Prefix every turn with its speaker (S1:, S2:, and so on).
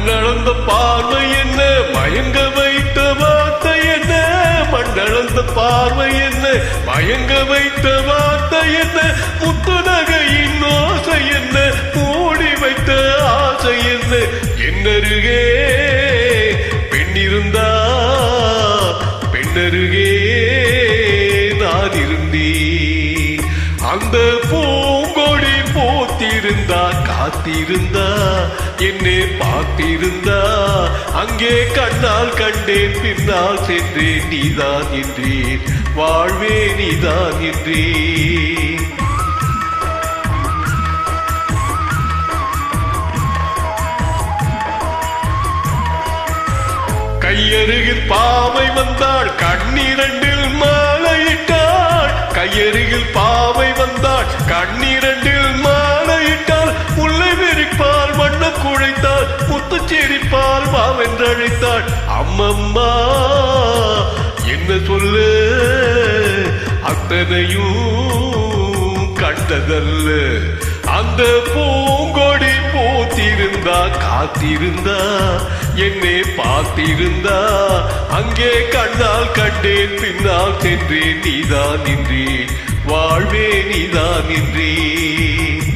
S1: கண்ணளந்த பார்வை என்ன, மயங்க வைத்த வார்த்தை என்ன, மண்ணளந்த பார்வை என்ன, மயங்க வைத்த வார்த்தை என்ன, முத்து நகையின் ஓசை என்ன, மூடி வைத்த ஆசை என்ன, என்னருகே பெண்ணிருந்தா பெண்ணருகே நான் இருந்தேன். அந்த பூங்கொடி போத்திருந்தா காத்திருந்தா என்னை பார்த்திருந்தா அங்கே கண்ணால் கண்டேன், பின்னால் சென்றேன், நீதான் என்றேன், வாழ்வே நீதான் என்றேன். கையருகில் பாவை வந்தாள், கண்ணீரண்டில் மாலையிட்டாள். கையருகில் பாவை வந்தாள், கண்ணீரண்டில் மாலையிட்டாள். முல்லை வெறிப்பால் வண்ண குழைத்தாள், முத்து சிரிப்பால் வாவென்றழைத்தாள். அம்மம்மா என்ன சொல்ல, அத்தனையும் கண்டதல்ல. அந்த பூங்கொடி போத்திருந்தா காத்திருந்தா என்னை பார்த்திருந்தா அங்கே கண்ணால் கண்டேன், பின்னால் சென்றேன், நீதான் நின்றேன், வாழ்வே நீதான் நின்றேன்.